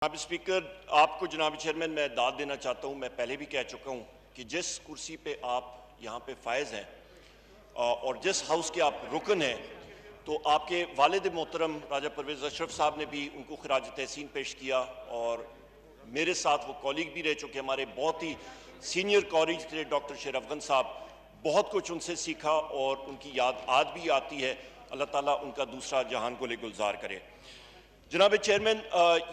جناب اسپیکر، آپ کو جناب چیئرمین میں داد دینا چاہتا ہوں. میں پہلے بھی کہہ چکا ہوں کہ جس کرسی پہ آپ یہاں پہ فائز ہیں اور جس ہاؤس کے آپ رکن ہیں، تو آپ کے والد محترم راجہ پرویز اشرف صاحب نے بھی ان کو خراج تحسین پیش کیا، اور میرے ساتھ وہ کولیگ بھی رہ چکے، ہمارے بہت ہی سینئر کولیگ تھے ڈاکٹر شیر افغان صاحب. بہت کچھ ان سے سیکھا اور ان کی یاد آج بھی آتی ہے. اللہ تعالیٰ ان کا دوسرا جہان کو لے گلزار کرے. جناب چیئرمین،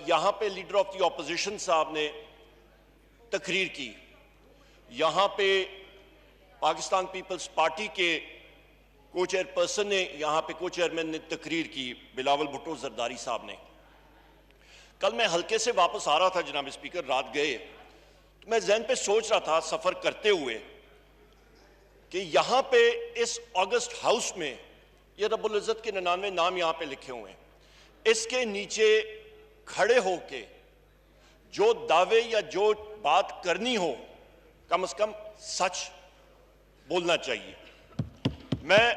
یہاں پہ لیڈر آف دی اپوزیشن صاحب نے تقریر کی. یہاں پہ پاکستان پیپلز پارٹی کے کو چیئر پرسن نے، یہاں پہ کو چیئرمین نے تقریر کی، بلاول بھٹو زرداری صاحب نے. کل میں حلقے سے واپس آ رہا تھا جناب اسپیکر، رات گئے تو میں ذہن پہ سوچ رہا تھا سفر کرتے ہوئے کہ یہاں پہ اس آگسٹ ہاؤس میں یہ رب العزت کے 99 نام یہاں پہ لکھے ہوئے ہیں. اس کے نیچے کھڑے ہو کے جو دعوے یا جو بات کرنی ہو، کم از کم سچ بولنا چاہیے. میں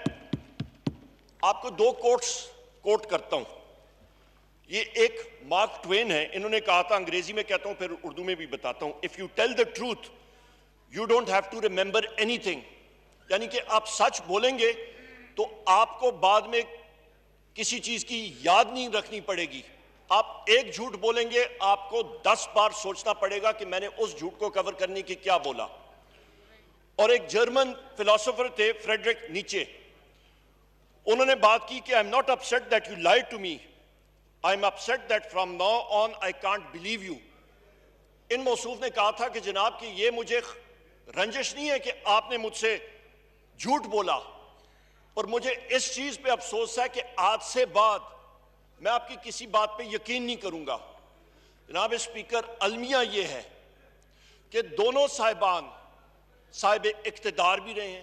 آپ کو دو کوٹ کرتا ہوں. یہ ایک مارک ٹوین ہے، انہوں نے کہا تھا، انگریزی میں کہتا ہوں پھر اردو میں بھی بتاتا ہوں: if you tell the truth you don't have to remember anything. یعنی کہ آپ سچ بولیں گے تو آپ کو بعد میں کسی چیز کی یاد نہیں رکھنی پڑے گی. آپ ایک جھوٹ بولیں گے، آپ کو 10 بار سوچنا پڑے گا کہ میں نے اس جھوٹ کو کور کرنے کی کیا بولا. اور ایک جرمن فلاسفر تھے فریڈرک نیچے، انہوں نے بات کی کہ I'm not upset that you lied to me. I'm upset that from now on I can't believe you. ان موصوف نے کہا تھا کہ جناب کہ یہ مجھے رنجش نہیں ہے کہ آپ نے مجھ سے جھوٹ بولا، اور مجھے اس چیز پہ افسوس ہے کہ آج سے بعد میں آپ کی کسی بات پہ یقین نہیں کروں گا. جناب اسپیکر، المیہ یہ ہے کہ دونوں صاحبان صاحب اقتدار بھی رہے ہیں،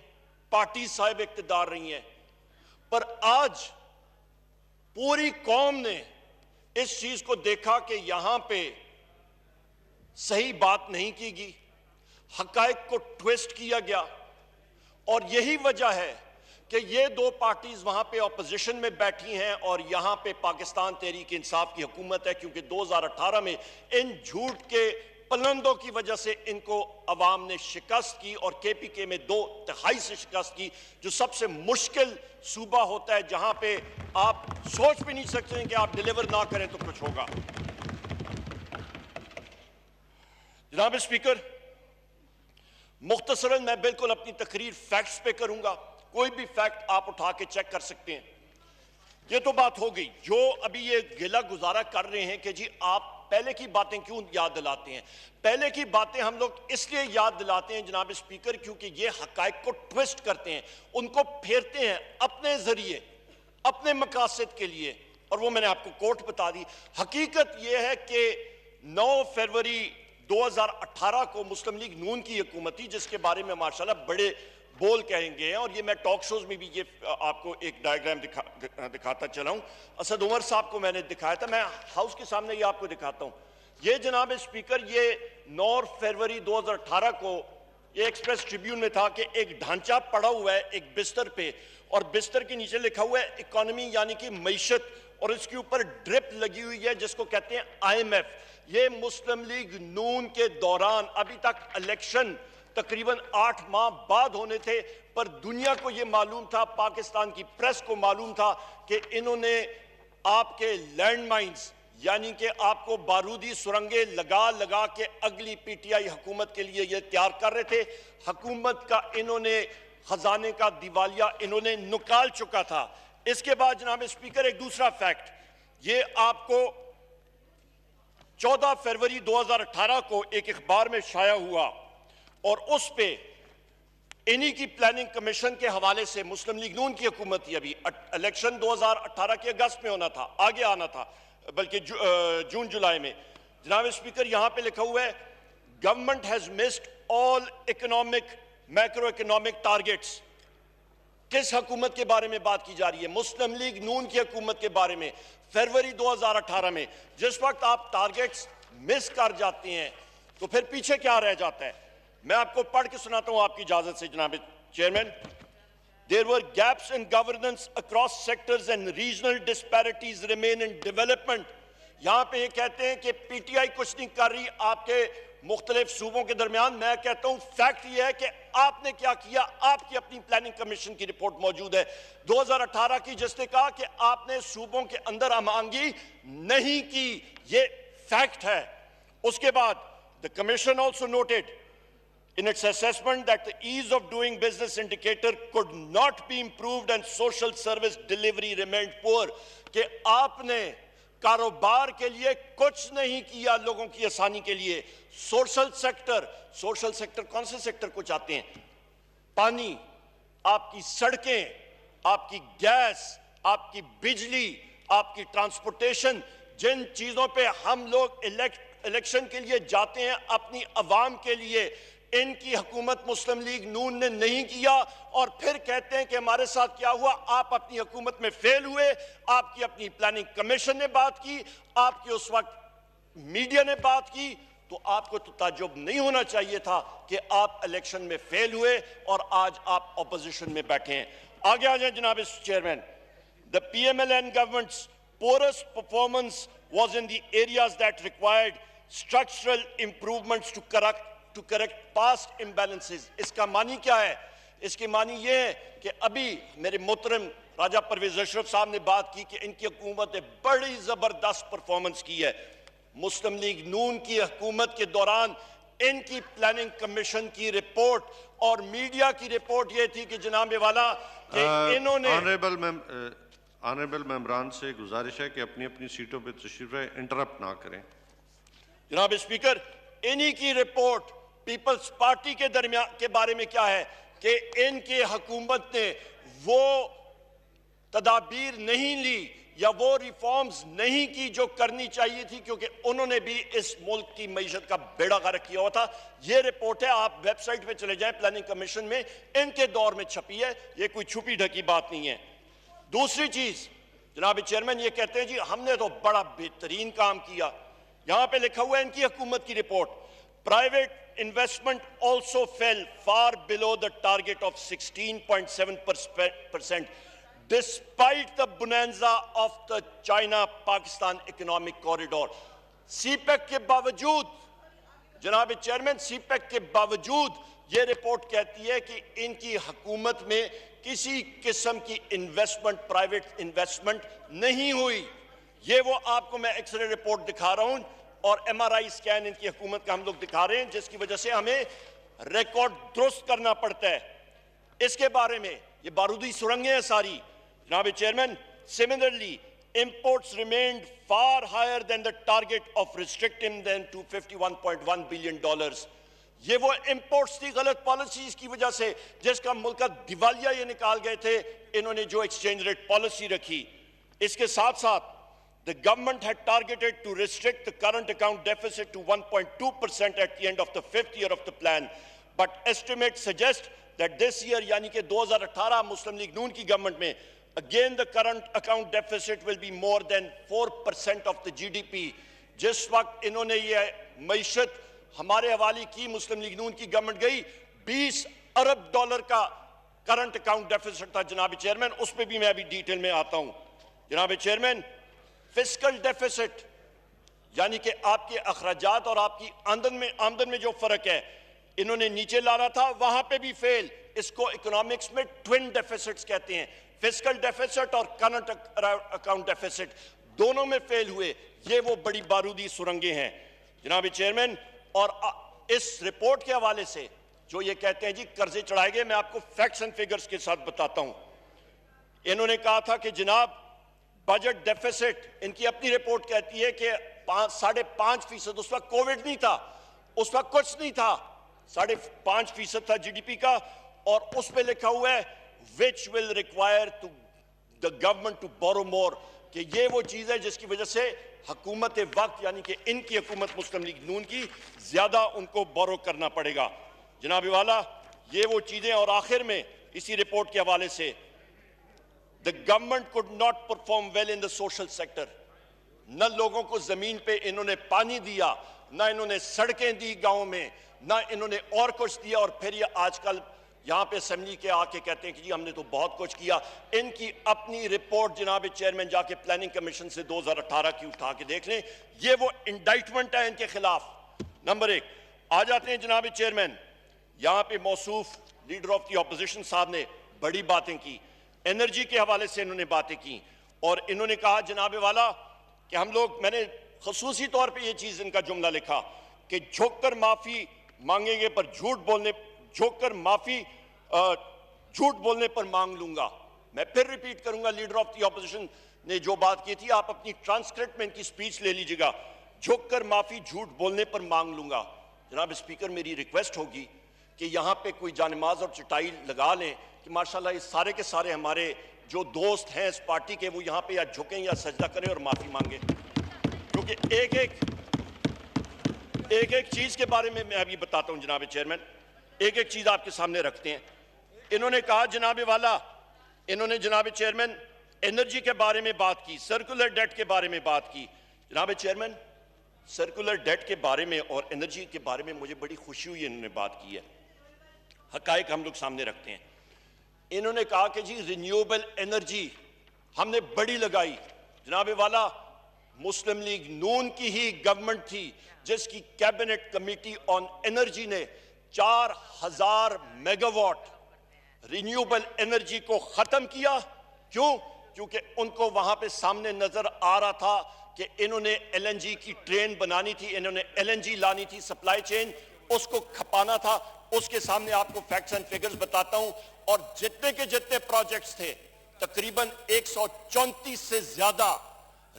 پارٹی صاحب اقتدار رہی ہیں، پر آج پوری قوم نے اس چیز کو دیکھا کہ یہاں پہ صحیح بات نہیں کی گئی، حقائق کو ٹویسٹ کیا گیا. اور یہی وجہ ہے کہ یہ دو پارٹیز وہاں پہ اپوزیشن میں بیٹھی ہیں اور یہاں پہ پاکستان تحریک انصاف کی حکومت ہے، کیونکہ 2018 میں ان جھوٹ کے پلندوں کی وجہ سے ان کو عوام نے شکست کی، اور کے پی کے میں 2/3 سے شکست کی، جو سب سے مشکل صوبہ ہوتا ہے جہاں پہ آپ سوچ بھی نہیں سکتے ہیں کہ آپ ڈیلیور نہ کریں تو کچھ ہوگا. جناب اسپیکر، مختصراً میں بالکل اپنی تقریر فیکٹس پہ کروں گا. کوئی بھی فیکٹ آپ اٹھا کے چیک کر سکتے ہیں. یہ تو بات ہو گئی. جو ابھی یہ گلہ گزارہ کر رہے ہیں کہ جی آپ پہلے کی باتیں کیوں یاد دلاتے ہیں، پہلے کی باتیں ہم لوگ اس لیے یاد دلاتے ہیں جناب اسپیکر کیونکہ یہ حقائق کو ٹویسٹ کرتے ہیں، ان کو پھیرتے ہیں اپنے ذریعے، اپنے مقاصد کے لیے. اور وہ میں نے آپ کو کوٹ بتا دی. حقیقت یہ ہے کہ 9 فروری 2018 کو مسلم لیگ نون کی حکومت تھی، جس کے بارے میں ماشاءاللہ بڑے بول کہیں گے ہیں، اور یہ میں ٹاک شوز میں بھی یہ آپ کو ایک ڈائیگرام دکھاتا چلا ہوں. اسد عمر صاحب کو میں نے دکھایا تھا، میں ہاؤس کے سامنے یہ آپ کو دکھاتا ہوں. یہ جناب اسپیکر، یہ 9 فروری 2018 کو یہ ایکسپریس ٹریبیون میں تھا کہ ایک ڈھانچہ پڑا ہوا ہے ایک بستر پہ، اور بستر کے نیچے لکھا ہوا ہے اکانومی یعنی کہ معیشت، اور اس کے اوپر ڈرپ لگی ہوئی ہے جس کو کہتے ہیں IMF. یہ مسلم لیگ نون کے دوران، ابھی تک الیکشن تقریباً 8 ماہ بعد ہونے تھے، پر دنیا کو یہ معلوم تھا، پاکستان کی پریس کو معلوم تھا کہ انہوں نے آپ کے لینڈ مائنز یعنی کہ آپ کو بارودی سرنگیں لگا لگا کے اگلی پی ٹی آئی حکومت کے لیے یہ تیار کر رہے تھے. حکومت کا انہوں نے خزانے کا دیوالیہ انہوں نے نکال چکا تھا. اس کے بعد جناب اسپیکر ایک دوسرا فیکٹ، یہ آپ کو 14 فروری 2018 کو ایک اخبار میں شائع ہوا، اور اس پہ انہی کی پلاننگ کمیشن کے حوالے سے مسلم لیگ نون کی حکومت تھی. ابھی الیکشن 2018 کے اگست میں ہونا تھا، آگے آنا تھا بلکہ جون جولائی میں. جناب اسپیکر، یہاں پہ لکھا ہوا ہے government has missed all economic macro economic targets. کس حکومت کے بارے میں بات کی جا رہی ہے؟ مسلم لیگ نون کی حکومت کے بارے میں. فروری 2018 میں جس وقت آپ ٹارگیٹس مس کر جاتے ہیں تو پھر پیچھے کیا رہ جاتا ہے؟ میں آپ کو پڑھ کے سناتا ہوں آپ کی اجازت سے جناب chairman. There were gaps in governance across sectors and regional disparities remain in development. یہاں پہ یہ کہتے ہیں کہ پی ٹی آئی کچھ نہیں کر رہی آپ کے مختلف صوبوں کے درمیان. میں کہتا ہوں فیکٹ یہ ہے کہ آپ نے کیا کیا. آپ کی اپنی پلاننگ کمیشن کی رپورٹ موجود ہے 2018 کی, جس نے کہا کہ آپ نے صوبوں کے اندر امانگی نہیں کی. یہ فیکٹ ہے. اس کے بعد the commission also noted in its assessment that the ease of doing business indicator could not be improved and social service delivery remained poor. کہ آپ نے کاروبار کے لیے کچھ نہیں کیا لوگوں کی آسانی کے لیے. سوشل سیکٹر کون سے سیکٹر کو چاہتے ہیں؟ پانی, آپ کی سڑکیں, آپ کی گیس, آپ کی بجلی, آپ کی ٹرانسپورٹیشن, جن چیزوں پہ ہم لوگ الیکشن کے لیے جاتے ہیں اپنی عوام کے لیے, ان کی حکومت مسلم لیگ نون نے نہیں کیا. اور پھر کہتے ہیں کہ ہمارے ساتھ کیا ہوا, آپ اپنی حکومت میں فیل ہوئے. آپ کی اپنی پلاننگ کمیشن نے بات کی, آپ کی اس وقت میڈیا نے بات کی, تو آپ کو تو تعجب نہیں ہونا چاہیے تھا کہ آپ الیکشن میں فیل ہوئے اور آج آپ اپوزیشن میں بیٹھے ہیں. آگے آ جائیں جناب chairman. The PMLN government's poorest performance was in the areas that required structural improvements to correct past imbalances. اس کا معنی کیا ہے؟ اس کی معنی یہ ہے کہ ابھی میرے محترم راجہ پرویز اشرف صاحب نے بات کی کہ ان کی حکومت نے بڑی زبردست پرفارمنس کی ہے. مسلم لیگ نون کی حکومت کے دوران ان کی پلاننگ کمیشن کی رپورٹ اور میڈیا کی رپورٹ یہ تھی کہ جناب والا کہ انہوں نے آنریبل ممبران سے گزارش ہے کہ اپنی اپنی سیٹوں پہ تشریف رہے, انٹرپٹ نہ کریں. جناب اسپیکر, انہی کی رپورٹ پیپلز پارٹی کے درمیان کے بارے میں کیا ہے کہ ان کی حکومت نے وہ تدابیر نہیں لی یا وہ ریفارمز نہیں کی جو کرنی چاہیے تھی, کیونکہ انہوں نے بھی اس ملک کی معیشت کا بیڑا غرق کیا ہوا تھا. یہ رپورٹ ہے, آپ ویب سائٹ پہ چلے جائیں, پلاننگ کمیشن میں ان کے دور میں چھپی ہے. یہ کوئی چھپی ڈھکی بات نہیں ہے. دوسری چیز جناب چیئرمین, یہ کہتے ہیں جی ہم نے تو بڑا بہترین کام کیا. یہاں پہ لکھا ہوا ہے ان کی حکومت کی report, private investment also fell far below the target of 16.7% despite the bonanza of the China-Pakistan economic corridor. CPEC کے باوجود جناب چیئرمین, سی پیک کے باوجود یہ رپورٹ کہتی ہے کہ ان کی حکومت میں کسی قسم کی انویسٹمنٹ, پرائیویٹ انویسٹمنٹ نہیں ہوئی. یہ وہ آپ کو میں ایکس رے رپورٹ دکھا رہا ہوں اور ایم آر آئی سکین ان کی حکومت کا ہم لوگ دکھا رہے ہیں, جس کی وجہ سے ہمیں ریکارڈ درست کرنا پڑتا ہے. اس کے بارے میں یہ بارودی سرنگیں ہیں ساری. جناب chairman, similarly imports remained far higher than the target of restricting them to $51.1 billion. یہ وہ امپورٹس تھی غلط پالیسیز کی وجہ سے جس کا ملک کا دیوالیہ یہ نکال گئے تھے انہوں نے جو ایکسچینج ریٹ پالیسی رکھی. اس کے ساتھ ساتھ the government had targeted to restrict the current account deficit to 1.2% at the end of the 5th year of the plan, but estimates suggest that this year یعنی کہ 2018 مسلم لیگ نون کی government میں again the current account deficit will be more than 4% of the GDP. جس وقت انہوں نے یہ معیشت ہمارے حوالی کی, مسلم لیگ نون کی گورنمنٹ گئی, $20 ارب کا کرنٹ اکاؤنٹ ڈیفیسٹ تھا. جناب چیئرمین, اس پہ بھی میں ابھی ڈیٹیل میں آتا ہوں. جناب چیئرمین, فسکل ڈیفیسٹ یعنی کہ آپ کے اخراجات اور آپ کی آمدن میں جو فرق ہے انہوں نے نیچے لانا تھا, وہاں پہ بھی فیل. اس کو اکنامکس میں ٹوین ڈیفیسٹس کہتے ہیں, فسکل ڈیفیسٹ اور کرنٹ اکاؤنٹ ڈیفیسٹ دونوں میں فیل ہوئے. یہ وہ بڑی بارودی سرنگیں ہیں. جناب چیئرمین, اور اس رپورٹ کے حوالے سے جو یہ کہتے ہیں جی قرضے چڑھائے گئے, میں آپ کو فیکٹس اینڈ فگرز کے ساتھ بتاتا ہوں. انہوں نے کہا تھا کہ جناب بجٹ ڈیفیسٹ, ان کی اپنی رپورٹ کہتی ہے کہ 5.5%, اس وقت کووڈ نہیں تھا, اس وقت کچھ نہیں تھا, 5.5% تھا جی ڈی پی کا, اور اس پہ لکھا ہوا ہے which will require to the government to borrow more, کہ یہ وہ چیز ہے جس کی وجہ سے حکومت وقت یعنی کہ ان کی حکومت مسلم لیگ نون کی زیادہ ان کو بورو کرنا پڑے گا. جناب والا, یہ وہ چیزیں. اور آخر میں اسی رپورٹ کے حوالے سے the government could not perform well in the social sector. نہ لوگوں کو زمین پہ انہوں نے پانی دیا, نہ انہوں نے سڑکیں دی گاؤں میں, نہ انہوں نے اور کچھ دیا. اور پھر یہ آج کل یہاں پہ اسمبلی کے آ کے کہتے ہیں کہ جی ہم نے تو بہت کچھ کیا. ان کی اپنی رپورٹ جناب چیئرمین جا کے پلاننگ کمیشن سے 2018 کی اٹھا کے دیکھ لیں, یہ وہ انڈائٹمنٹ ہے ان کے خلاف. نمبر 1 آ جاتے ہیں جناب چیئرمین, یہاں پہ موصوف لیڈر آف دی اپوزیشن صاحب نے بڑی باتیں کی, انرجی کے حوالے سے انہوں نے باتیں کی, اور انہوں نے کہا جناب والا کہ ہم لوگ, میں نے خصوصی طور پہ یہ چیز ان کا جملہ لکھا کہ جھک کر معافی مانگیں گے پر جھوٹ بولنے, جھک کر معافی جھوٹ بولنے پر مانگ لوں گا. میں پھر ریپیٹ کروں گا, لیڈر آف دی اپوزیشن نے جو بات کی تھی, آپ اپنی ٹرانسکرپٹ میں ان کی سپیچ لے لیجئے گا, جھک کر معافی جھوٹ بولنے پر مانگ لوں گا. جناب اسپیکر, میری ریکویسٹ ہوگی کہ یہاں پہ کوئی جانماز اور چٹائی لگا لیں کہ ماشاءاللہ یہ سارے کے سارے ہمارے جو دوست ہیں اس پارٹی کے, وہ یہاں پہ یا جھکیں یا سجدہ کریں اور معافی مانگیں. کیونکہ ایک ایک چیز کے بارے میں ابھی بتاتا ہوں جناب چیئرمین, ایک ایک چیز آپ کے سامنے رکھتے ہیں. انہوں نے کہا جناب والا, انہوں نے جناب چیئرمین انرجی کے بارے میں بات کی, سرکولر ڈیٹ کے بارے میں بات کی. جناب چیئرمین, سرکولر ڈیٹ کے بارے میں اور انرجی کے بارے میں مجھے بڑی خوشی ہوئی انہوں نے بات کی ہے. حقائق ہم لوگ سامنے رکھتے ہیں. انہوں نے کہا کہ جی رینیوبل انرجی ہم نے بڑی لگائی. جناب والا, مسلم لیگ نون کی ہی گورنمنٹ تھی جس کی کیبنٹ کمیٹی آن انرجی نے 4000 میگا واٹ رینیوبل انرجی کو ختم کیا. کیوں؟ کیونکہ ان کو وہاں پہ سامنے نظر آ رہا تھا کہ انہوں نے ایل این جی کی ٹرین بنانی تھی, انہوں نے ایل این جی لانی تھی, سپلائی چین اس کو کھپانا تھا. اس کے سامنے آپ کو فیکٹس اینڈ فگرز بتاتا ہوں, اور جتنے کے جتنے پروجیکٹس تھے تقریباً 134 سے زیادہ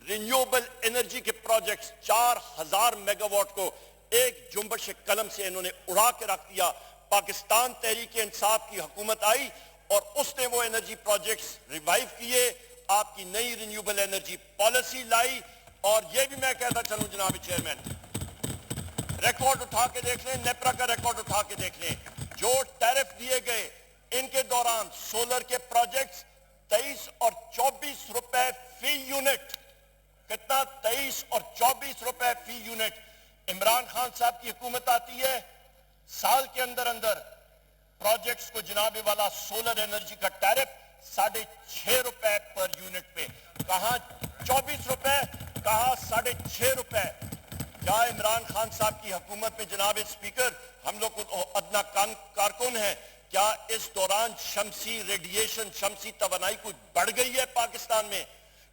رینیوبل انرجی کے پروجیکٹس 4000 میگا واٹ کو ایک جنبش قلم سے انہوں نے اڑا کے رکھ دیا. پاکستان تحریک انصاف کی حکومت آئی اور اس نے وہ انرجی پروجیکٹس ریوائیو کیے, آپ کی نئی رینیوبل انرجی پالیسی لائی. اور یہ بھی میں کہتا چلوں جناب چیئرمین, ریکارڈ اٹھا کے دیکھ لیں, نیپرا کا ریکارڈ اٹھا کے دیکھ لیں, جو ٹیرف دیے گئے ان کے دوران سولر کے پروجیکٹس 23 اور 24 روپے فی یونٹ. کتنا؟ 23 اور 24 روپے فی یونٹ. عمران خان صاحب کی حکومت آتی ہے, سال کے اندر اندر پروجیکٹس کو جناب والا سولر انرجی کا ٹیرف 6.5 روپے پر یونٹ پہ. کہاں 24 روپے, کہاں 6.5 روپے. کیا عمران خان صاحب کی حکومت میں جناب اسپیکر ہم لوگ ادنا کارکن ہیں, کیا اس دوران شمسی ریڈیشن, شمسی توانائی کچھ بڑھ گئی ہے پاکستان میں؟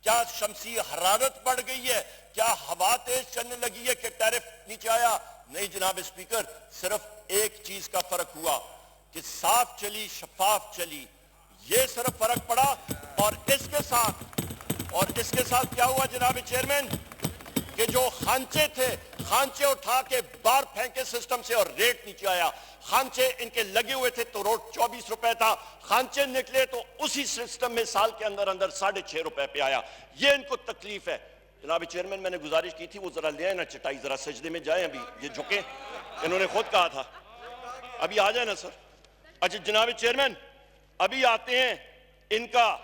کیا شمسی حرارت بڑھ گئی ہے؟ کیا ہوا تیز چلنے لگی ہے کہ ٹیرف نیچے آیا؟ نہیں جناب اسپیکر, صرف ایک چیز کا فرق ہوا کہ صاف چلی, شفاف چلی, یہ صرف فرق پڑا. اور اس کے ساتھ کیا ہوا جناب چیئرمین کہ جو خانچے تھے, خانچے اٹھا کے باہر پھینکے سسٹم سے اور ریٹ نیچے آیا. خانچے ان کے لگے ہوئے تھے تو روٹ 24 روپے تھا, خانچے نکلے تو اسی سسٹم میں سال کے اندر 6.5 روپے پہ آیا. یہ ان کو تکلیف ہے. جناب چیئرمین, میں نے گزارش کی تھی وہ ذرا لے آئے نا چٹائی, ذرا سجدے میں جائیں, ابھی یہ جھکیں, انہوں نے خود کہا تھا, ابھی آ جائیں نا سر. اچھا جناب چیئرمین, ابھی آتے ہیں ان کا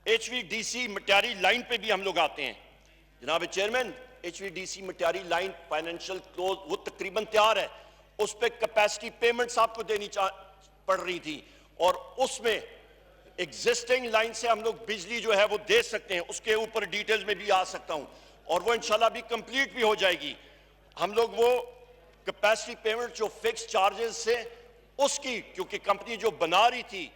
H V D C Matiari line پہ بھی ہم لوگ آتے ہیں. جناب chairman, H V D C Matiari line financial close وہ تقریباً تیار ہے, اس پہ کیپیسٹی پیمنٹس آپ کو دینی پڑ رہی تھی, اور اس میں ایگزسٹنگ لائن سے ہم لوگ بجلی جو ہے وہ دے سکتے ہیں, اس کے اوپر ڈیٹیلز میں بھی آ سکتا ہوں, اور وہ انشاءاللہ بھی کمپلیٹ بھی ہو جائے گی. ہم لوگ وہ کیپیسٹی پیمنٹ جو فکس چارجز سے اس کی, کیونکہ کمپنی جو بنا رہی تھی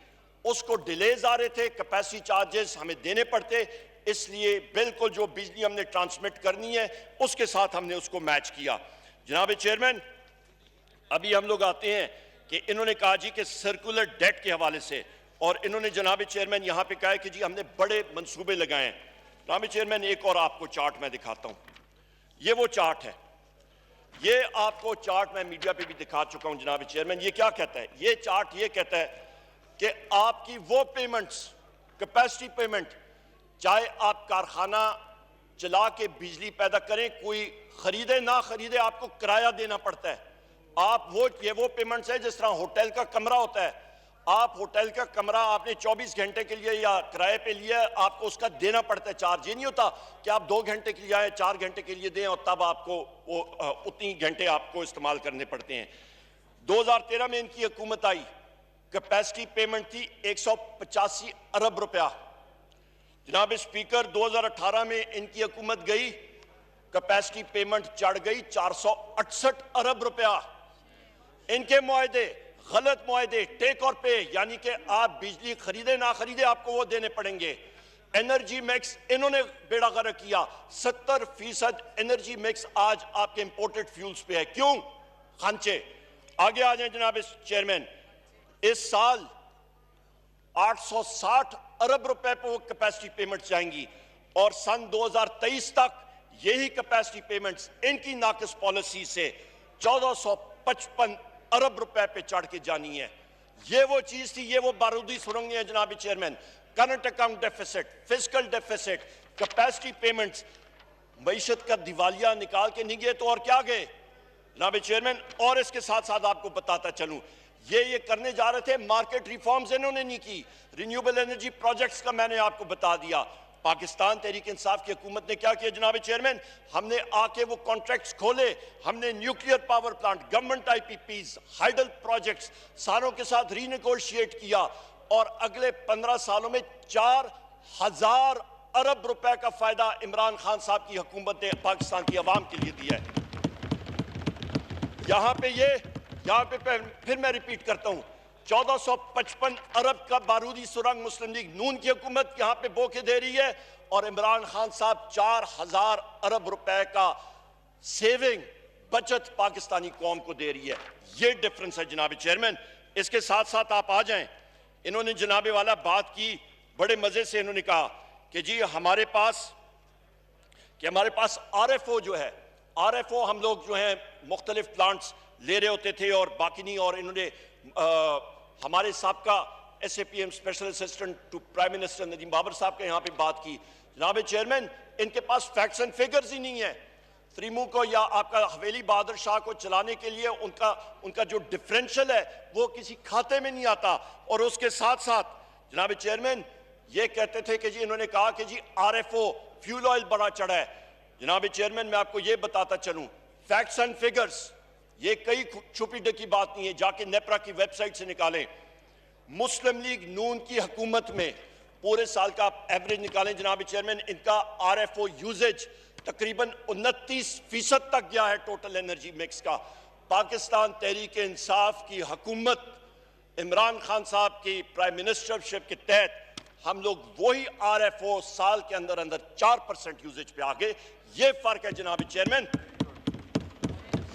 اس کو ڈیلیز آ رہے تھے, کیپیسٹی چارجز ہمیں دینے پڑتے, اس لیے بالکل جو بجلی ہم نے ٹرانسمٹ کرنی ہے اس کے ساتھ ہم نے اس کو میچ کیا. جناب چیئرمین, ابھی ہم لوگ آتے ہیں کہ انہوں نے کہا جی کہ سرکولر ڈیٹ کے حوالے سے, اور انہوں نے جناب چیئرمین یہاں پہ کہا ہے کہ جی ہم نے بڑے منصوبے لگائے ہیں. جناب چیئرمین, ایک اور آپ کو چارٹ میں دکھاتا ہوں, یہ وہ چارٹ ہے, یہ آپ کو چارٹ میں میڈیا پہ بھی دکھا چکا ہوں جناب چیئرمین. یہ کیا کہتا ہے؟ یہ چارٹ یہ کہتا ہے کہ آپ کی وہ پیمنٹس, کیپیسٹی پیمنٹ, چاہے آپ کارخانہ چلا کے بجلی پیدا کریں, کوئی خریدے نہ خریدے, آپ کو کرایہ دینا پڑتا ہے. آپ یہ وہ پیمنٹس ہے جس طرح ہوٹل کا کمرہ ہوتا ہے, آپ ہوٹل کا کمرہ آپ نے 24 گھنٹے کے لیے یا کرائے پہ لیا, آپ کو اس کا دینا پڑتا ہے چارج. یہ نہیں ہوتا کہ آپ 2 گھنٹے کے لیے آئے, 4 گھنٹے کے لیے دیں اور تب آپ کو وہ اتنی گھنٹے آپ کو استعمال کرنے پڑتے ہیں. 2013 میں ان کی حکومت آئی, کیپیسٹی پیمنٹ تھی 185 ارب روپیہ. جناب اسپیکر 2018 میں ان کی حکومت گئی, کیپیسٹی پیمنٹ چڑھ گئی 468 ارب روپیہ. ان کے معاہدے غلط معاہدے, ٹیک اور پے, یعنی کہ آپ بجلی خریدے نہ خریدے آپ کو وہ دینے پڑیں گے. انرجی میکس انہوں نے بیڑا غرق کیا, 70% انرجی میکس آج آپ کے امپورٹڈ فیولز پہ ہے. کیوں؟ خانچے. آگے آ جائیں جناب چیئرمین, اس سال 860 ارب روپے پہ وہ کیپیسٹی پیمنٹس جائیں گی, اور سن 2023 تک یہی کیپیسٹی پیمنٹس ان کی ناقص پالیسی سے 1455 ارب روپے پہ چڑھ کے جانی ہے. یہ وہ چیز تھی, یہ وہ بارودی سرنگیں ہیں جناب chairman. Current account deficit, fiscal deficits, capacity payments, معیشت کا دیوالیہ نکال کے نہیں گئے تو اور کیا گئے جناب چیئرمین. اور اس کے ساتھ ساتھ آپ کو بتاتا چلوں, یہ کرنے جا رہے تھے, مارکیٹ ریفارمز انہوں نے نہیں کی. رینیوبل انرجی پروجیکٹس کا میں نے آپ کو بتا دیا. پاکستان تحریک انصاف کی حکومت نے کیا کیا جناب چیئرمین؟ ہم نے آ کے وہ کانٹریکٹس کھولے, ہم نے نیوکلیئر پاور پلانٹ, گورنمنٹ آئی پی پیز, ہائیڈل پروجیکٹس ساروں کے ساتھ ری نیگوشیٹ کیا, اور اگلے 15 سالوں میں 4000 ارب روپے کا فائدہ عمران خان صاحب کی حکومت نے پاکستان کی عوام کے لیے دیا ہے. یہاں پہ پھر میں ریپیٹ کرتا ہوں, 1455 ارب کا بارودی سرنگ مسلم لیگ نون کی حکومت یہاں پہ بو کے دے رہی ہے, اور عمران خان صاحب 4000 ارب روپے کا سیونگ بچت پاکستانی قوم کو دے رہی ہے. یہ ڈیفرنس ہے جناب چیئرمین. اس کے ساتھ ساتھ آپ آ جائیں, انہوں نے جناب والا بات کی بڑے مزے سے, انہوں نے کہا کہ جی ہمارے پاس آر ایف او جو ہے, آر ایف او ہم لوگ جو ہیں مختلف پلانٹس لے رہے ہوتے تھے اور باقی نہیں, اور انہوں نے ہمارے سابقہ S A P M special assistant to prime minister Nadeem Babar Sahab کے یہاں پہ بات کی. جناب چیئرمین, ان کے پاس فیکٹس اینڈ فیگرز ہی نہیں ہیں. تریمو کو یا آپ کا حویلی بہادر شاہ کو چلانے کے لیے ان کا جو ڈفرینشل ہے وہ کسی کھاتے میں نہیں آتا. اور اس کے ساتھ ساتھ جناب چیئرمین یہ کہتے تھے کہ جی انہوں نے کہا کہ G R F O fuel oil بڑا چڑھا ہے. جناب چیئرمین میں آپ کو یہ بتاتا چلوں, فیکٹس اینڈ فیگرز یہ کئی چھپی ڈکی بات نہیں ہے, جا کے نیپرا کی ویب سائٹ سے نکالیں. مسلم لیگ نون کی حکومت میں پورے سال کا ایوریج نکالیں جناب چیئرمین, ان کا آر ایف او یوزیج تقریباً 29% تک گیا ہے ٹوٹل انرجی مکس کا. پاکستان تحریک انصاف کی حکومت عمران خان صاحب کی پرائم منسٹر شپ کے تحت ہم لوگ وہی آر ایف او سال کے اندر 4% یوزیج پہ آگے. یہ فرق ہے جناب چیئرمین,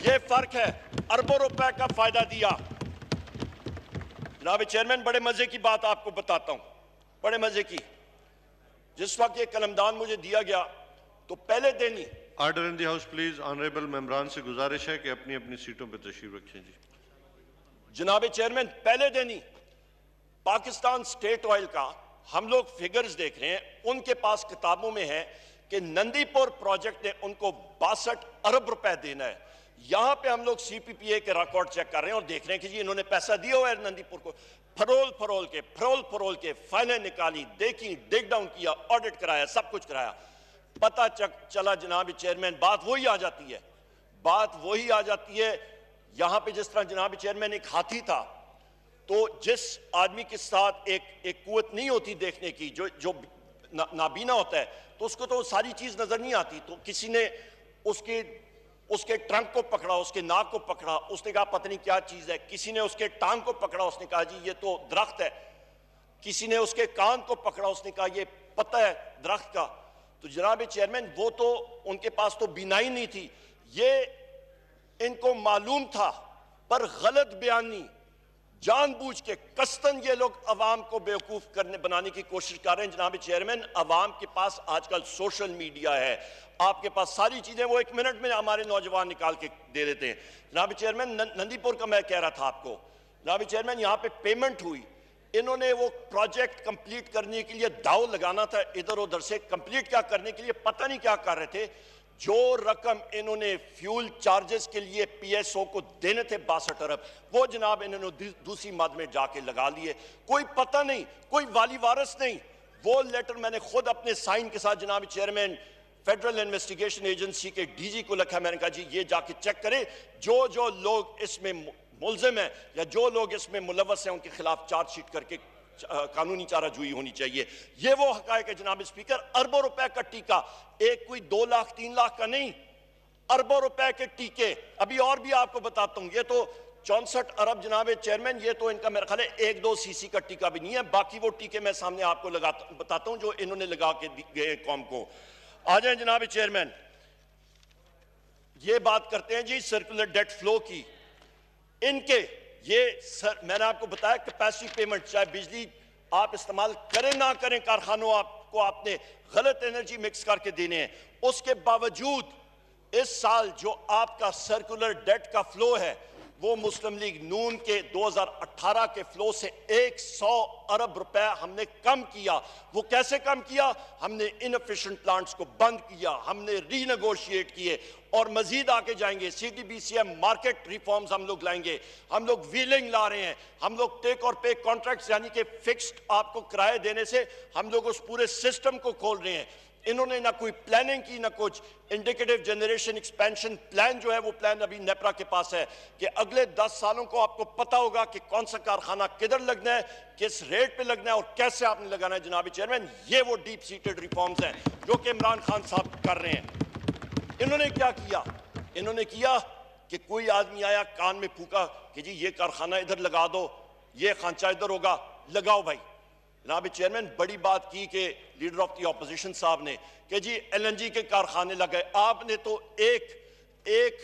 یہ فرق ہے. اربوں روپے کا فائدہ دیا. جناب چیئرمین بڑے مزے کی بات آپ کو بتاتا ہوں, بڑے مزے کی. جس وقت یہ قلمدان مجھے دیا گیا تو پہلے دن ہی order in the house please. Honourable ممبران سے گزارش ہے کہ اپنی اپنی سیٹوں پہ تشریف رکھیں. جی جناب چیئرمین, پہلے دن ہی پاکستان سٹیٹ آئل کا ہم لوگ فگرز دیکھ رہے ہیں, ان کے پاس کتابوں میں ہے کہ نندی پور پروجیکٹ نے ان کو 62 ارب روپے دینا ہے. یہاں پہ ہم لوگ سی پی پی اے کے ریکارڈ چیک کر رہے ہیں اور دیکھ رہے ہیں کہ جی انہوں نے پیسہ دیا ہوا ہے نندی پور کو. پھرول کے فائلیں نکالی, دیکھی, ڈگ ڈاؤن کیا, آڈٹ کرایا, سب کچھ کرایا. پتہ چلا جناب چیئرمین بات وہی آ جاتی ہے. یہاں پہ جس طرح جناب چیئرمین ایک ہاتھی تھا, تو جس آدمی کے ساتھ ایک قوت نہیں ہوتی دیکھنے کی, جو نابینا ہوتا ہے, تو اس کو تو ساری چیز نظر نہیں آتی. تو کسی نے اس کے ٹرنک کو پکڑا, اس کے ناک کو پکڑا, اس نے کہا پتہ نہیں کیا چیز ہے. کسی نے اس کے ٹانگ کو پکڑا, اس نے کہا جی یہ تو درخت ہے. کسی نے اس کے کان کو پکڑا, اس نے کہا یہ پتہ ہے درخت کا. تو جناب چیئرمین وہ تو ان کے پاس تو بینائی نہیں تھی, یہ ان کو معلوم تھا, پر غلط بیانی جان بوجھ کے قصداً یہ لوگ عوام کو بیوقوف بنانے کی کوشش کر رہے ہیں. جناب چیئرمین عوام کے پاس آج کل سوشل میڈیا ہے, آپ کے پاس ساری چیزیں وہ 1 منٹ میں ہمارے نوجوان نکال کے دے دیتے ہیں. جناب چیئرمین نندی پور کا میں کہہ رہا تھا آپ کو, جناب چیئرمین یہاں پہ پیمنٹ ہوئی, انہوں نے وہ پروجیکٹ کمپلیٹ کرنے کے لیے داؤ لگانا تھا ادھر ادھر سے, کمپلیٹ کیا کرنے کے لیے پتہ نہیں کیا کر رہے تھے. جو رقم انہوں نے فیول چارجز کے لیے پی ایس او کو دینے تھے 62 ارب, وہ جناب انہوں نے دوسری مد میں جا کے لگا لیے. کوئی پتہ نہیں, کوئی والی وارث نہیں. وہ لیٹر میں نے خود اپنے سائن کے ساتھ جناب چیئرمین فیڈرل انویسٹیگیشن ایجنسی کے ڈی جی کو لکھا. میں نے کہا جی یہ جا کے چیک کریں, جو لوگ اس میں ملزم ہیں یا جو لوگ اس میں ملوث ہیں ان کے خلاف چارج شیٹ کر کے قانونی چارہ جوئی ہونی چاہیے. یہ وہ حقائق ہے جناب اسپیکر. اربوں روپے کا ٹیکہ, ایک کوئی 2 لاکھ 3 لاکھ کا نہیں, اربوں روپے کے ٹیکے. ابھی اور بھی آپ کو بتاتا ہوں, یہ تو 64 ارب جناب چیئرمین, یہ تو ان کا میرا خیال ہے 1-2 سی سی کا ٹیکہ بھی نہیں ہے. باقی وہ ٹیکے میں سامنے آپ کو بتاتا ہوں جو انہوں نے لگا کے گئے قوم کو. آ جائیں جناب چیئرمین, یہ بات کرتے ہیں جی سرکولر ڈیٹ فلو کی. ان کے یہ میں نے آپ کو بتایا کیپیسٹی پیمنٹ, چاہے بجلی آپ استعمال کریں نہ کریں, کارخانوں آپ نے غلط انرجی مکس کر کے دینے ہیں. اس کے باوجود اس سال جو آپ کا سرکولر ڈیٹ کا فلو ہے وہ مسلم لیگ نون کے 2018 کے فلو سے 100 ارب روپے ہم نے کم کیا. وہ کیسے کم کیا؟ ہم نے انفیشنٹ پلانٹس کو بند کیا, ہم نے ری نیگوشیٹ کیے, اور مزید آگے جائیں گے. C T B C M market reforms ہم لوگ لائیں گے, ہم لوگ ویلنگ لا رہے ہیں, ہم لوگ ٹیک اور پے کانٹریکٹس یعنی کہ فکسڈ آپ کو کرائے دینے سے ہم لوگ اس پورے سسٹم کو کھول رہے ہیں. انہوں نے نہ کوئی پلاننگ کی نہ کچھ. انڈیکیٹو جنریشن ایکسپینشن پلان جو ہے وہ پلان ابھی نیپرا کے پاس ہے کہ اگلے 10 سالوں کو آپ کو پتا ہوگا کہ کون سا کارخانہ کدھر لگنا ہے, کس ریٹ پہ لگنا ہے اور کیسے آپ نے لگانا ہے. جناب چیئرمین, یہ وہ ڈیپ سیٹڈ ریفارمز ہیں جو کہ عمران خان صاحب کر رہے ہیں. انہوں نے کیا کیا؟ انہوں نے کیا کہ کوئی آدمی آیا کان میں پھونکا کہ جی یہ کارخانہ ادھر لگا دو, یہ خانچہ ادھر ہوگا, لگاؤ بھائی. جناب چیئرمین, بڑی بات کی کہ لیڈر آف دی اپوزیشن صاحب نے کہ جی ایل این جی کے کارخانے لگے. آپ نے تو ایک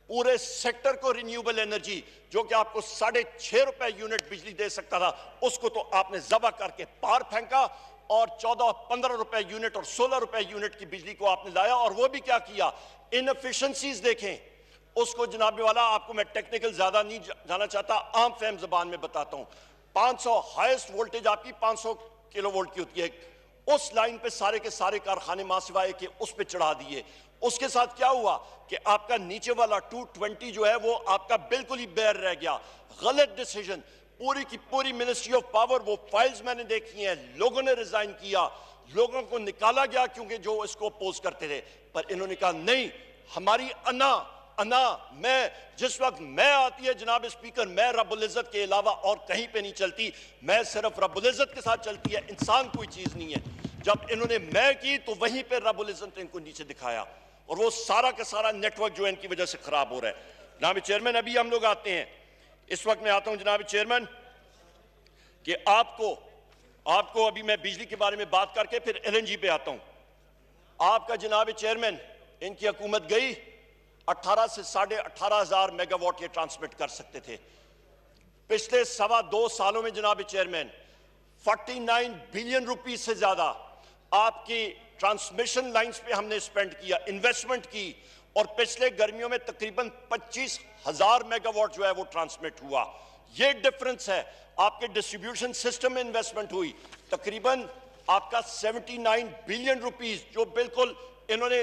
پورے سیکٹر کو رینیوبل انرجی جو کہ آپ کو 6.5 روپے یونٹ بجلی دے سکتا تھا, اس کو تو آپ نے ذبح کر کے پار پھینکا, اور 14-15 روپے یونٹ اور 16 روپے یونٹ کی بجلی کو آپ نے لایا. اور وہ بھی کیا کیا, انفیشنسیز دیکھیں اس کو. جناب والا, آپ کو میں ٹیکنیکل زیادہ نہیں جانا چاہتا, عام فہم زبان میں بتاتا ہوں. 500 ہائیسٹ وولٹیج آپ کی 500 کلو وولٹ کی ہوتی ہے, اس لائن پہ سارے کے سارے کارخانے ماں سوائے کہ اس پہ چڑھا دیے. اس کے ساتھ کیا ہوا کہ آپ کا نیچے والا 220 جو ہے وہ آپ کا بالکل ہی بیر رہ گیا. غلط ڈیسیجن. پوری کی پوری منسٹری آف پاور, وہ فائلز میں نے دیکھی ہیں, لوگوں نے ریزائن کیا, لوگوں کو نکالا گیا کیونکہ جو اس کو اپوز کرتے تھے. پر انہوں نے کہا نہیں, ہماری انا میں جس وقت میں آتی ہے جناب اسپیکر, میں رب العزت کے علاوہ اور کہیں پہ نہیں چلتی, میں صرف رب العزت کے ساتھ چلتی ہے, انسان کوئی چیز نہیں ہے. جب انہوں نے میں کی تو وہیں پہ رب العزت نے ان کو نیچے دکھایا, اور وہ سارا کا سارا نیٹ ورک جو ہے ان کی وجہ سے خراب ہو رہا ہے. جناب چیئرمین, ابھی ہم لوگ آتے ہیں, اس وقت میں آتا ہوں جناب چیئرمین کہ آپ کو ابھی میں بجلی کے بارے میں بات کر کے پھر ایل این جی پہ آتا ہوں. آپ کا جناب چیئرمین, ان کی حکومت گئی 18 سے 18,500 میگا واٹ یہ ٹرانسمٹ کر سکتے تھے. پچھلے 2.25 سالوں میں جناب چیئرمین 49 بلین روپیز سے زیادہ آپ کی ٹرانسمیشن لائنز پہ ہم نے اسپینڈ کیا, انویسٹمنٹ کی, اور پچھلے گرمیوں میں تقریباً 25,000 میگا واٹ جو ہے وہ ٹرانسمٹ ہوا. یہ ڈیفرنس ہے. آپ کے ڈسٹریبیوشن سسٹم میں انویسٹمنٹ ہوئی تقریباً آپ کا 79 بلین روپیز, جو بالکل انہوں نے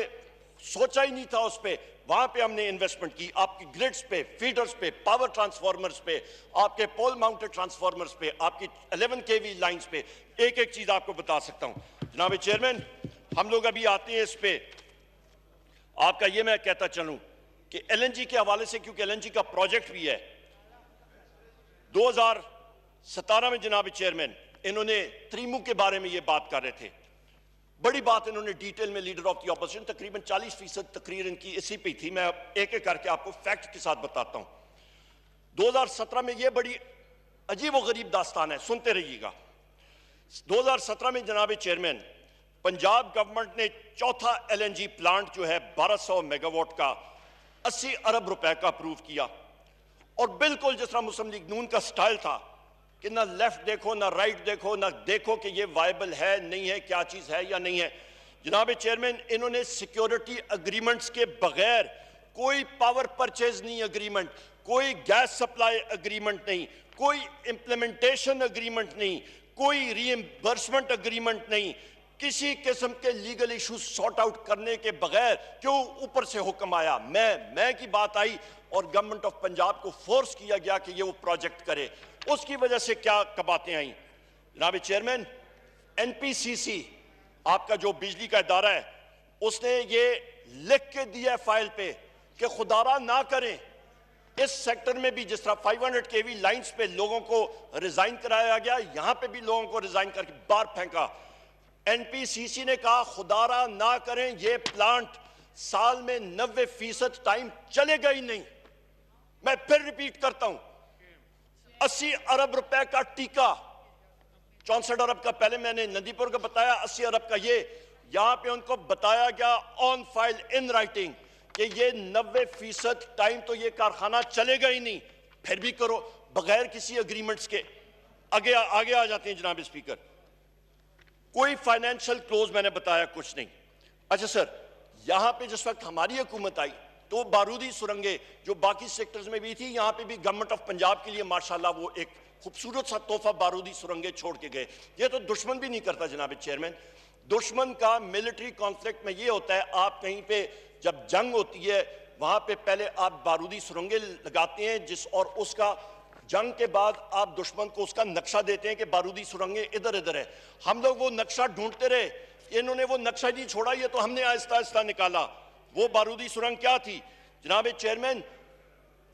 سوچا ہی نہیں تھا اس پہ, وہاں پہ ہم نے انویسٹمنٹ کی. آپ کی گریڈز پہ, فیڈرز پہ, پاور ٹرانسفارمرز پہ, آپ کے پول ماؤنٹڈ ٹرانسفارمرز پہ, آپ کی 11 kV لائنز پہ, ایک چیز آپ کو بتا سکتا ہوں. جناب چیئرمین, ہم لوگ ابھی آتے ہیں اس پہ. آپ کا یہ میں کہتا چلوں کہ ایل این جی کے حوالے سے, کیونکہ ایل این جی کا پروجیکٹ بھی ہے, 2017 میں جناب چیئرمین انہوں نے تریمو کے بارے میں یہ بات کر رہے تھے. بڑی بات انہوں نے ڈیٹیل میں, لیڈر آف دی اپوزیشن, تقریباً 40% تقریر ان کی اسی پہ تھی. میں ایک ایک کر کے آپ کو فیکٹ کے ساتھ بتاتا ہوں. 2017 میں یہ بڑی عجیب و غریب داستان ہے, سنتے رہیے گا. 2017 میں جناب چیئرمین پنجاب گورنمنٹ نے چوتھا ایل این جی پلانٹ جو ہے 1200 میگا واٹ کا 80 ارب روپے کا اپروو کیا. اور بالکل جس طرح مسلم لیگ نون کا سٹائل تھا کہ نہ لیفٹ دیکھو نہ رائٹ دیکھو, نہ دیکھو کہ یہ وائبل ہے نہیں ہے, کیا چیز ہے یا نہیں ہے. جناب چیئرمین, انہوں نے سیکیورٹی اگریمنٹس کے بغیر کوئی پاور پرچیز نہیں اگریمنٹ, کوئی گیس سپلائی اگریمنٹ نہیں, کوئی امپلیمنٹیشن اگریمنٹ نہیں, کوئی ری ایمبرسمنٹ اگریمنٹ نہیں, کسی قسم کے لیگل ایشوز سارٹ آؤٹ کرنے کے بغیر کیوں اوپر سے حکم آیا, میں کی بات آئی, اور گورنمنٹ آف پنجاب کو فورس کیا گیا کہ یہ وہ پروجیکٹ کرے. اس کی وجہ سے کیا باتیں آئیں. جناب چیئرمین, این پی سی سی آپ کا جو بجلی کا ادارہ ہے, اس نے یہ لکھ کے دیا ہے فائل پہ کہ خدا را نہ کریں اس سیکٹر میں بھی جس طرح 500 kV لائنز پہ لوگوں کو ریزائن کرایا گیا، یہاں پہ بھی لوگوں کو ریزائن کر کے باہر پھینکا۔ این پی سی سی نے کہا خدا را نہ کریں یہ پلانٹ سال میں 90% ٹائم چلے گا ہی نہیں۔ میں پھر ریپیٹ کرتا ہوں، 80 ارب روپے کا ٹیکہ، 64 ارب کا پہلے میں نے ندی پور کا بتایا، 80 ارب کا یہ، یہاں پہ ان کو بتایا گیا آن فائل ان رائٹنگ کہ یہ 90% ٹائم تو یہ کارخانہ چلے گا ہی نہیں، پھر بھی کرو بغیر کسی اگریمنٹس کے۔ آگے آ جاتے ہیں جناب اسپیکر، کوئی فائنینشل کلوز میں نے بتایا کچھ نہیں۔ اچھا سر، یہاں پہ جس وقت ہماری حکومت آئی تو بارودی سرنگیں جو باقی سیکٹرز میں بھی تھی، یہاں پہ بھی گورنمنٹ آف پنجاب کے لیے ماشاءاللہ وہ ایک خوبصورت سا تحفہ بارودی سرنگیں چھوڑ کے گئے۔ یہ تو دشمن بھی نہیں کرتا جناب چیئرمین۔ دشمن کا ملٹری کانفلکٹ میں یہ ہوتا ہے، آپ کہیں پہ جب جنگ ہوتی ہے وہاں پہ پہلے آپ بارودی سرنگیں لگاتے ہیں، اور اس کا جنگ کے بعد آپ دشمن کو اس کا نقشہ دیتے ہیں کہ بارودی سرنگیں ادھر ادھر ہے۔ ہم لوگ وہ نقشہ ڈھونڈتے رہے، انہوں نے وہ نقشہ نہیں چھوڑا، یہ تو ہم نے آہستہ آہستہ نکالا۔ وہ بارودی سرنگ کیا تھی جناب چیئرمین؟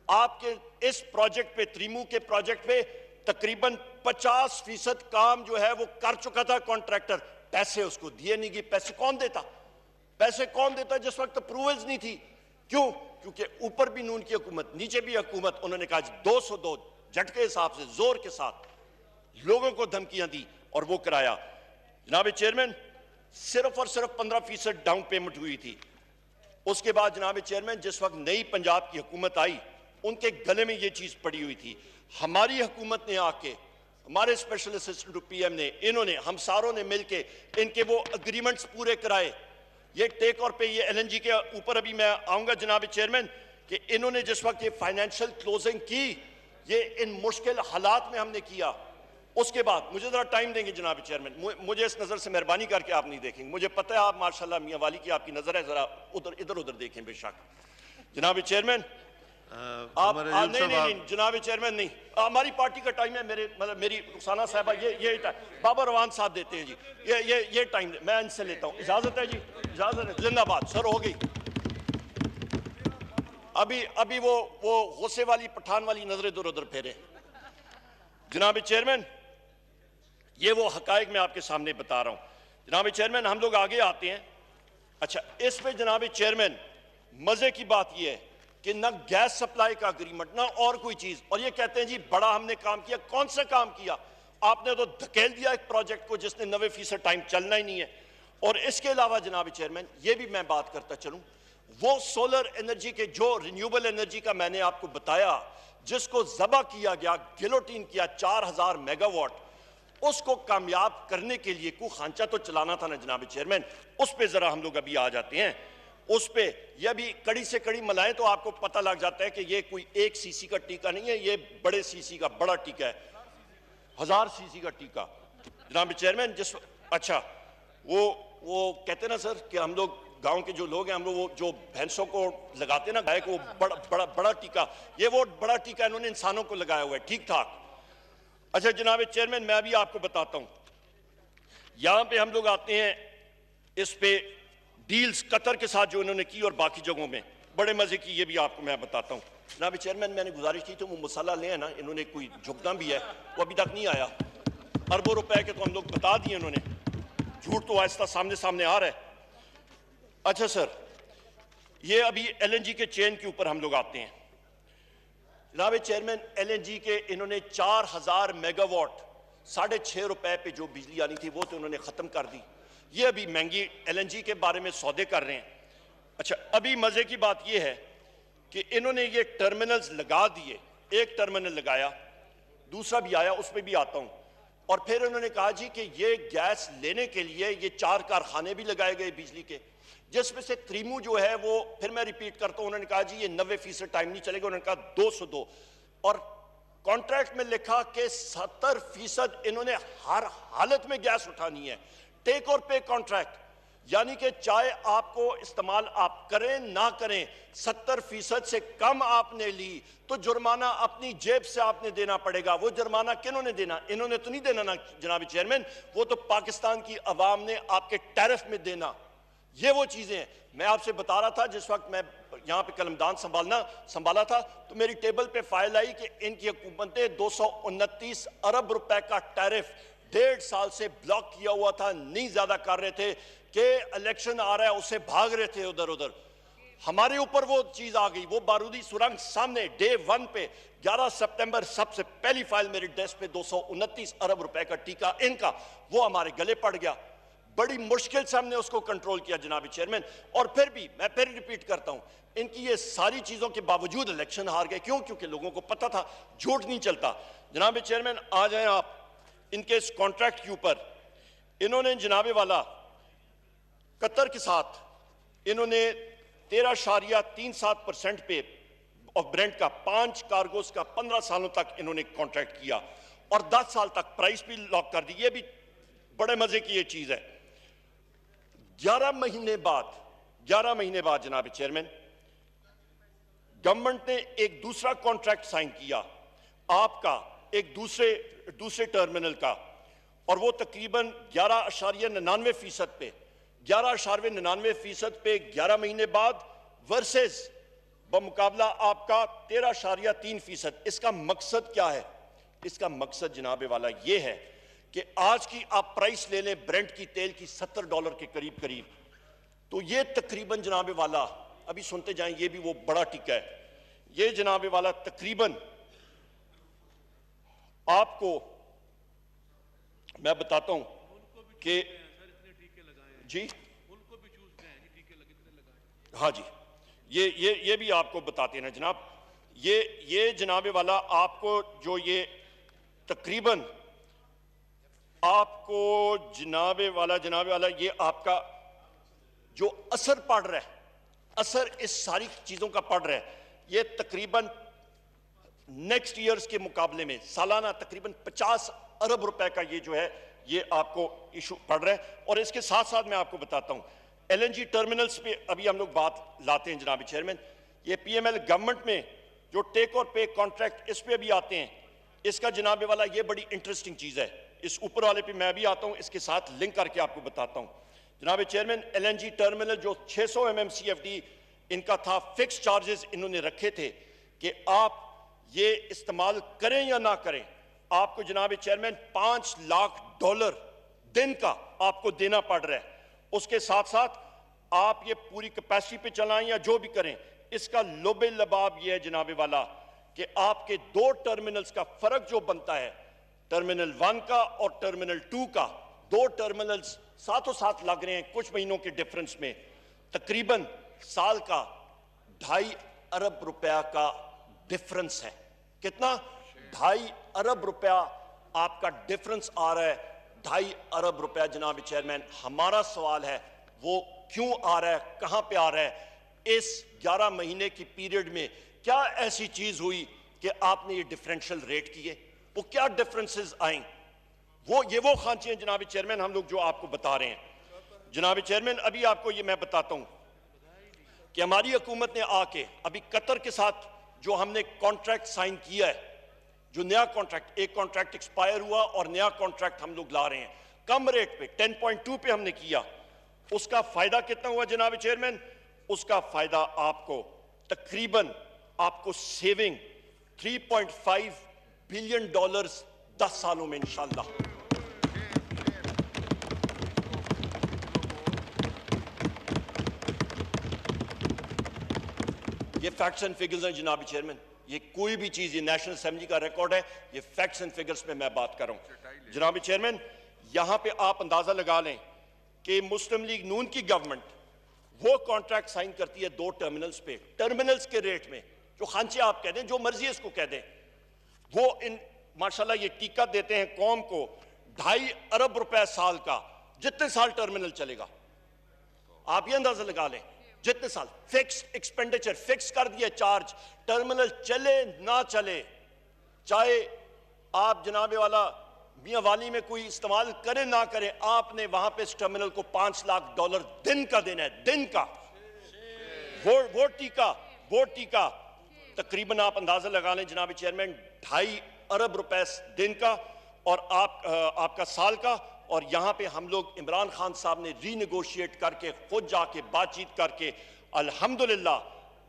آپ کے اس پروجیکٹ پہ، تریمو کے پروجیکٹ پہ تقریباً 50% کام جو ہے وہ کر چکا تھا کانٹریکٹر، پیسے اس کو دیے نہیں گئے۔ پیسے کون دیتا؟ پیسے کون دیتا جس وقت اپروولز نہیں تھی؟ کیوں؟ کیونکہ اوپر بھی نون کی حکومت، نیچے بھی حکومت، انہوں نے کہا 202 جھٹ کے حساب سے زور کے ساتھ لوگوں کو دھمکیاں دی اور وہ کرایا۔ جناب چیئرمین، صرف اور صرف 15% ڈاؤن پیمنٹ ہوئی تھی۔ اس کے بعد جناب چیئرمین جس وقت نئی پنجاب کی حکومت آئی، ان کے گلے میں یہ چیز پڑی ہوئی تھی۔ ہماری حکومت نے آ کے، ہمارے اسپیشل اسسٹنٹ پی ایم نے، انہوں نے، ہم ساروں نے مل کے ان کے وہ اگریمنٹس پورے کرائے۔ یہ ٹیک اور پہ، یہ ایل این جی کے اوپر ابھی میں آؤں گا جناب چیئرمین، کہ انہوں نے جس وقت یہ فائنینشل کلوزنگ کی، یہ ان مشکل حالات میں ہم نے کیا۔ اس کے بعد مجھے ذرا ٹائم دیں گے جناب چیئرمین، مجھے اس نظر سے مہربانی کر کے آپ نہیں دیکھیں گے، مجھے پتہ ہے آپ ماشاءاللہ میاں والی کی آپ کی نظر ہے، ذرا ادھر ادھر دیکھیں بے شک۔ جناب چیئرمین آپ نہیں جناب چیئرمین نہیں، ہماری پارٹی کا ٹائم ہے، میری رخسانہ صاحبہ یہ بابا روان صاحب دیتے ہیں جی، یہ ٹائم میں ان سے لیتا ہوں۔ اجازت ہے جی؟ اجازت ہے؟ زندہ باد سر، ہو گئی۔ ابھی وہ غصے والی پٹھان والی نظریں ادھر ادھر پھیرے۔ جناب چیئرمین، یہ وہ حقائق میں آپ کے سامنے بتا رہا ہوں۔ جناب چیئرمین، ہم لوگ آگے آتے ہیں۔ اچھا، اس پہ جناب چیئرمین مزے کی بات یہ ہے کہ نہ گیس سپلائی کا اگریمنٹ، نہ اور کوئی چیز، اور یہ کہتے ہیں جی بڑا ہم نے کام کیا۔ کون سا کام کیا؟ آپ نے تو دھکیل دیا ایک پروجیکٹ کو جس نے 90% ٹائم چلنا ہی نہیں ہے۔ اور اس کے علاوہ جناب چیئرمین یہ بھی میں بات کرتا چلوں، وہ سولر انرجی کے جو رینیوبل انرجی کا میں نے آپ کو بتایا، جس کو ذبح کیا گیا، گلوٹین کیا 4000 میگا واٹ، اس کو کامیاب کرنے کے لیے کوئی خانچہ تو چلانا تھا نا جناب چیئرمین۔ اس پہ ذرا ہم لوگ ابھی آ جاتے ہیں۔ اس پہ یہ ابھی کڑی سے کڑی ملائیں تو آپ کو پتہ لگ جاتا ہے کہ یہ کوئی 1 سی سی کا ٹیکہ نہیں ہے، یہ بڑے سی سی کا بڑا ٹیکہ ہے، 1000 سی سی کا ٹیکہ جناب چیئرمین۔ اچھا، وہ کہتے ہیں نا سر کہ ہم لوگ گاؤں کے جو لوگ ہیں، ہم لوگ وہ جو بھینسوں کو لگاتے ہیں نا گائے کو، بڑا ٹیکہ، یہ وہ بڑا ٹیکہ انہوں نے انسانوں کو لگایا ہوا ہے، ٹھیک ٹھاک۔ اچھا جناب چیئرمین، میں ابھی آپ کو بتاتا ہوں، یہاں پہ ہم لوگ آتے ہیں اس پہ ڈیلز قطر کے ساتھ جو انہوں نے کی اور باقی جگہوں میں بڑے مزے کی، یہ بھی آپ کو میں بتاتا ہوں۔ جناب چیئرمین، میں نے گزارش کی تھی وہ مسئلہ لے ہے نا، انہوں نے کوئی جھکنا بھی ہے، وہ ابھی تک نہیں آیا۔ اربوں روپے کے تو ہم لوگ بتا دیے انہوں نے، جھوٹ تو آہستہ سامنے آ رہا ہے۔ اچھا سر، یہ ابھی ایل این جی کے چین کے اوپر ہم لوگ آتے ہیں۔ جناب چیئرمین، ایل این جی کے انہوں نے 4000 میگا واٹ 6.5 روپے پہ جو بجلی آنی تھی وہ تو انہوں نے ختم کر دی۔ یہ ابھی مہنگی ایل این جی کے بارے میں سودے کر رہے ہیں۔ اچھا، ابھی مزے کی بات یہ ہے کہ انہوں نے یہ ٹرمینلز لگا دیے، ایک ٹرمینل لگایا، دوسرا بھی آیا، اس پہ بھی آتا ہوں، اور پھر انہوں نے کہا جی کہ یہ گیس لینے کے لیے یہ 4 کارخانے بھی لگائے گئے بجلی کے، جس میں سے تریمو جو ہے وہ، پھر میں ریپیٹ کرتا ہوں، انہوں نے کہا جی یہ 90% ٹائم نہیں چلے گا، انہوں نے کہا 202، اور کانٹریکٹ میں لکھا کہ 70% انہوں نے ہر حالت میں گیس اٹھانی ہے، ٹیک اور پے کانٹریکٹ، یعنی کہ چاہے آپ کو استعمال آپ کریں نہ کریں، 70% سے کم آپ نے لی تو جرمانہ اپنی جیب سے آپ نے دینا پڑے گا۔ وہ جرمانہ کنہوں نے دینا؟ انہوں نے تو نہیں دینا نا جناب چیئرمین، وہ تو پاکستان کی عوام نے آپ کے ٹیرف میں دینا۔ یہ وہ چیزیں ہیں میں آپ سے بتا رہا تھا جس وقت میں یہاں پہ قلمدان سنبھالا تھا تو میری ٹیبل پہ فائل آئی کہ ان کی حکومت نے 229 ارب روپے کا ٹیرف 1.5 سال سے بلاک کیا ہوا تھا، نہیں زیادہ کر رہے تھے کہ الیکشن آ رہا ہے اسے بھاگ رہے تھے ادھر ہمارے اوپر وہ چیز آ گئی، وہ بارودی سرنگ سامنے ڈے 1 پہ 11 سپٹمبر سب سے پہلی فائل میری ڈیسک پہ 229 ارب روپے کا ٹیکہ ان کا وہ ہمارے گلے پڑ گیا، بڑی مشکل سے ہم نے اس کو کنٹرول کیا جناب چیئرمین، اور پھر بھی میں پھر ریپیٹ کرتا ہوں ان کی یہ ساری چیزوں کے باوجود الیکشن ہار گئے، کیوں؟ کیونکہ لوگوں کو پتہ تھا جھوٹ نہیں چلتا۔ جناب چیئرمین آ جائیں آپ ان کے اس کانٹریکٹ کے اوپر، انہوں نے جناب والا قطر کے ساتھ انہوں نے 13.37% پہ آف برینٹ کا 5 کارگوز کا 15 سالوں تک انہوں نے کانٹریکٹ کیا اور 10 سال تک پرائس بھی لاک کر دی۔ یہ بھی بڑے مزے کی یہ چیز ہے۔ 11 مہینے بعد جناب چیئرمین گورنمنٹ نے ایک دوسرا کانٹریکٹ سائن کیا آپ کا ایک دوسرے ٹرمینل کا، اور وہ تقریباً 11.99% پہ 11.99% پہ 11 مہینے بعد ورسز بمقابلہ آپ کا 13.3%۔ اس کا مقصد کیا ہے؟ اس کا مقصد جناب والا یہ ہے کہ آج کی آپ پرائس لے لیں برنٹ کی تیل کی $70 کے قریب تو یہ تقریباً جناب والا ابھی سنتے جائیں، یہ بھی وہ بڑا ٹکہ ہے، یہ جناب والا تقریباً آپ کو میں بتاتا ہوں کہ جی ہاں جی یہ بھی آپ کو بتاتے ہیں جناب، یہ جناب والا آپ کو جو یہ تقریباً آپ کو جناب والا یہ آپ کا جو اثر پڑ رہا ہے، اثر اس ساری چیزوں کا پڑ رہا ہے، یہ تقریباً نیکسٹ ایئرز کے مقابلے میں سالانہ تقریباً 50 ارب روپے کا یہ جو ہے یہ آپ کو ایشو پڑ رہا ہے۔ اور اس کے ساتھ ساتھ میں آپ کو بتاتا ہوں ایل این جی ٹرمینلز پہ ابھی ہم لوگ بات لاتے ہیں جناب چیئرمین، یہ پی ایم ایل گورنمنٹ میں جو ٹیک اور پے کانٹریکٹ اس پہ بھی آتے ہیں، اس کا جناب والا یہ بڑی انٹرسٹنگ چیز ہے، اس اوپر والے پہ میں بھی آتا ہوں، اس کے ساتھ لنک کر کے آپ کو بتاتا ہوں جناب chairman. L N G terminal جو 600 MMCFD ان کا تھا، فکس چارجز انہوں نے رکھے تھے کہ آپ یہ استعمال کریں یا نہ کریں، آپ کو جناب چیئرمین $5 لاکھ دن کا آپ کو دینا پڑ رہا ہے۔ اس کے ساتھ ساتھ آپ یہ پوری کیپیسٹی پہ چلائیں یا جو بھی کریں، اس کا لب لباب یہ ہے جناب والا کہ آپ کے 2 ٹرمینلز کا فرق جو بنتا ہے، ٹرمینل 1 کا اور ٹرمینل 2 کا، 2 ٹرمینلز ساتھوں ساتھ لگ رہے ہیں کچھ مہینوں کے ڈیفرنس میں، تقریباً سال کا 2.5 ارب روپیہ کا ڈیفرنس ہے۔ کتنا؟ 2.5 ارب روپیہ آپ کا ڈیفرنس آ رہا ہے، 2.5 ارب روپیہ جناب چیئرمین۔ ہمارا سوال ہے وہ کیوں آ رہا ہے، کہاں پہ آ رہا ہے؟ اس 11 مہینے کی پیریڈ میں کیا ایسی چیز ہوئی کہ آپ نے یہ ڈیفرنشل ریٹ کیے؟ وہ کیا ڈیفرنسز آئیں؟ یہ وہ خانچے ہیں جناب چیئرمین ہم لوگ جو آپ کو بتا رہے ہیں جناب چیئرمین۔ ابھی آپ کو یہ میں بتاتا ہوں کہ ہماری حکومت نے آ کے ابھی قطر کے ساتھ جو ہم نے کانٹریکٹ سائن کیا ہے، جو نیا کانٹریکٹ، ایک کانٹریکٹ ایکسپائر ہوا اور نیا کانٹریکٹ ہم لوگ لا رہے ہیں کم ریٹ پہ 10.2 پہ ہم نے کیا، اس کا فائدہ کتنا ہوا جناب چیئرمین؟ اس کا فائدہ آپ کو تقریباً آپ کو سیونگ $3.5 بلین 10 سالوں میں انشاءاللہ۔ یہ فیکٹس اینڈ فگرز ہیں جناب چیئرمین، یہ کوئی بھی چیز، یہ نیشنل اسمبلی کا ریکارڈ ہے، یہ فیکٹس اینڈ فگرز پہ میں بات کر رہا ہوں جناب چیئرمین۔ یہاں پہ آپ اندازہ لگا لیں کہ مسلم لیگ نون کی گورنمنٹ وہ کانٹریکٹ سائن کرتی ہے 2 ٹرمینلز پہ، ٹرمینلز کے ریٹ میں، جو خانچے آپ کہہ دیں، جو مرضی اس کو کہہ دیں، وہ ماشاءاللہ یہ ٹیکہ دیتے ہیں قوم کو 2.5 ارب روپے سال کا، جتنے سال ٹرمینل چلے گا آپ یہ اندازہ لگا لیں، جتنے سال فکس ایکسپینڈیچر، فکس کر دیا چارج، ٹرمینل چلے نہ چلے، چاہے آپ جناب والا میاں والی میں کوئی استعمال کریں نہ کریں، آپ نے وہاں پہ اس ٹرمینل کو $5 لاکھ دن کا دینا ہے، دن کا۔ وہ ٹیکہ تقریباً آپ اندازہ لگا لیں جناب چیئرمین 2.5 ارب روپے دن کا اور آپ کا سال کا۔ اور یہاں پہ ہم لوگ عمران خان صاحب نے ری نیگوشیٹ کر کے خود جا کے بات چیت کر کے الحمدللہ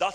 10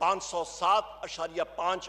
507.5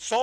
100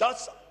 10